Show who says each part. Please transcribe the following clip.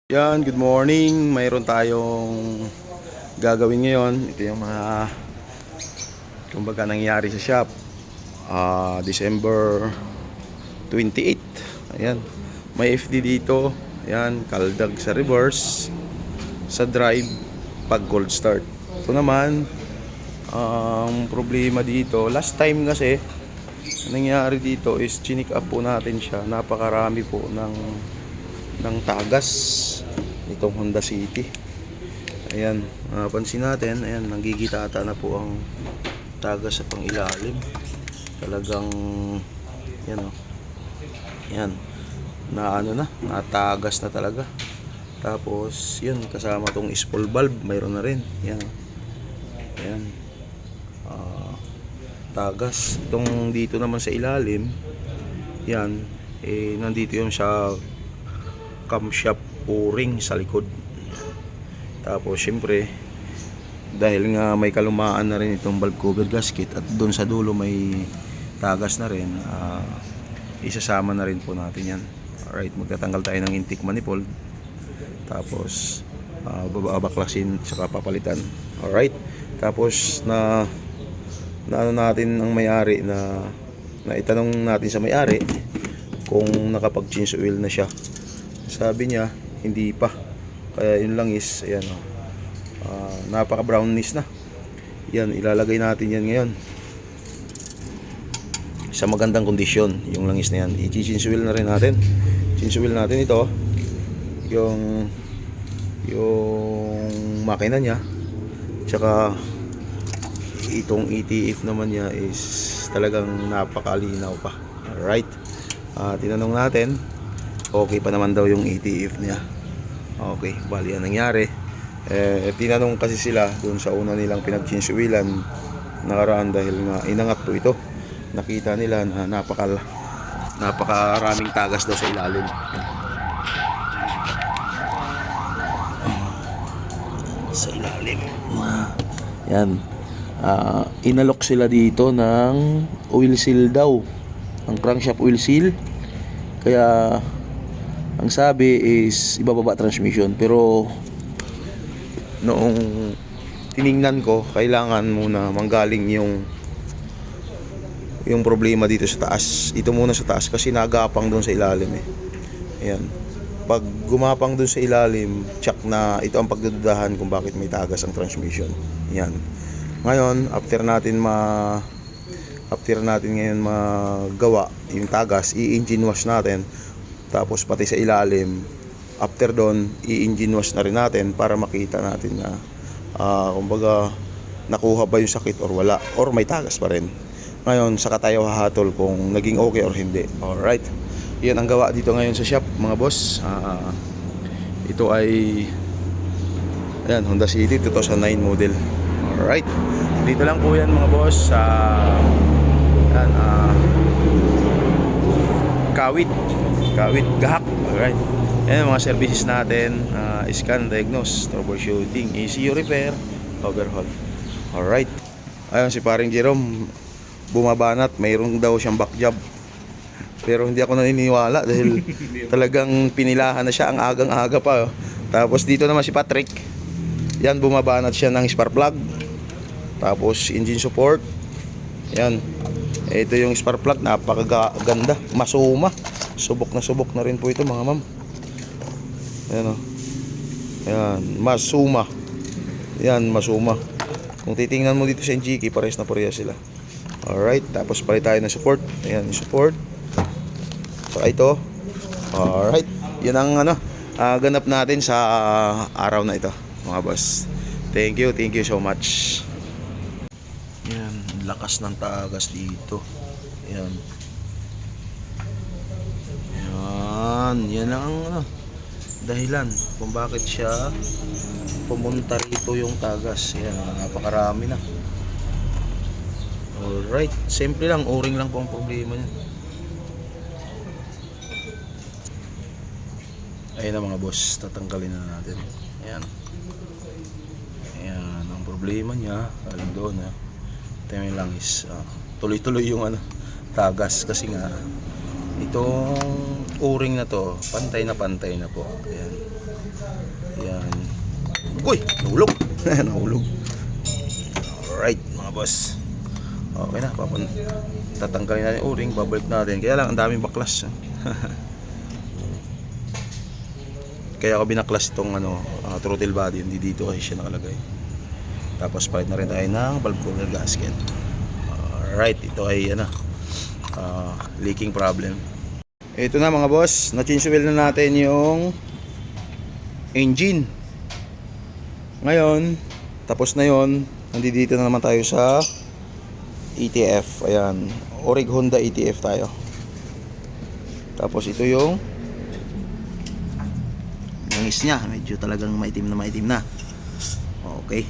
Speaker 1: Yan, good morning. Mayroon tayong gagawin ngayon. Ito yung mga kumbaga nangyari sa shop. December 28. Ayan. May FD dito. Ayan, kaldag sa reverse, sa drive, pag cold start. Ito naman, ang problema dito, last time kasi, nangyari dito is chinik up po natin siya. Napakarami po ng tagas itong Honda City. Ayan, pansin natin, ayan, nanggigitata na po ang tagas sa pangilalim. Talagang yan o. Yan, natagas na talaga. Tapos yun, kasama tong spool valve, mayroon na rin. Yan o. Ayan, tagas. Itong dito naman sa ilalim, yan, nandito yung sa camshaft o-ring sa likod. Tapos syempre, dahil nga may kalumaan na rin itong valve cover gasket at doon sa dulo may tagas na rin, isasama na rin po natin yan. Alright, magtatanggal tayo ng intake manifold, tapos babaklasin saka papalitan. Alright, tapos na ano natin ang may-ari, na itanong natin sa may-ari kung nakapag-change oil na siya. Sabi niya hindi pa, kaya yun lang is ayan, napaka brownish na. Yan, ilalagay natin yan ngayon sa magandang kondisyon. Yung langis na yan, i-change oil na rin natin. Change oil natin ito, yung makina niya, tsaka itong ETF naman niya is talagang napakalinaw pa. Alright, tinanong natin, okay pa naman daw yung ETF niya. Okay, bali ang nangyari, tinanong kasi sila doon sa una nilang pinag-change oilan nakaraan, dahil nga inangat po ito. Nakita nila na napakaraming tagas daw sa ilalim. Sa ilalim. Yan. Inalok sila dito ng oil seal daw, ang crankshaft oil seal. Kaya ang sabi is ibababa transmission, pero noong tiningnan ko, kailangan muna manggaling yung problema dito sa taas. Ito muna sa taas kasi nagapang doon sa ilalim eh. Ayan. Pag gumapang doon sa ilalim, check na ito ang pagdududahan kung bakit may tagas ang transmission. Ayan. Ngayon, after natin ngayon magawa yung tagas, i-engine wash natin. Tapos pati sa ilalim, after doon, i-engine wash na rin natin para makita natin na kumbaga nakuha ba yung sakit or wala, or may tagas pa rin. Ngayon, saka tayo hahatol kung naging okay or hindi. Alright, yan ang gawa dito ngayon sa shop, mga boss. Ito ay ayan, Honda City 2009 model. Alright, dito lang po yan mga boss sa Kawit Gahak. Alright, ayan mga services natin, scan, diagnose, troubleshooting, ECU repair, overhaul. Alright, ayun si paring Jerome bumabanat, mayroon daw siyang back job, pero hindi ako naniniwala dahil talagang pinilahan na siya ang agang-aga pa. Tapos dito naman si Patrick, yan, bumabanat siya ng spark plug, tapos engine support. Yan, ito yung spark plug, napakaganda, masuma, subok na rin po ito mga ma'am. Ayan o, ayan, masuma. Yan, masuma. Kung titingnan mo dito sa NGK, pares na pareha sila. Alright, tapos palit tayo ng support. Ayan, yung support. So ito. Alright, yan ang ganap natin sa araw na ito mga boss. Thank you so much. Yan, lakas ng tagas dito. Yan. Yan ang dahilan kung bakit siya pumunta rito yung tagas. Yan, napakarami na. Alright, simple lang, o-ring lang po ang problema niya. Ayun na mga boss, tatanggalin na natin. Ayan. Ayan, ang problema niya alam doon ito yung langis. Tuloy-tuloy yung tagas kasi nga itong o-ring na to pantay na po. Ayan. Uy, nahulog. Nahulog. Alright, mga boss. Okay na, tatanggalin natin yung o-ring, babalik natin. Kaya lang, ang daming baklas. Kaya ako binaklas itong throttle body, hindi dito kasi siya nakalagay. Tapos palit na rin tayo ng valve cover gasket. Alright, ito ay leaking problem. Ito na mga boss, na-change oil na natin yung engine. Ngayon, tapos na yon. Nandito na naman tayo sa ETF. Ayan, Orig Honda ETF tayo. Tapos ito yung langis niya, medyo talagang maitim na. Okay.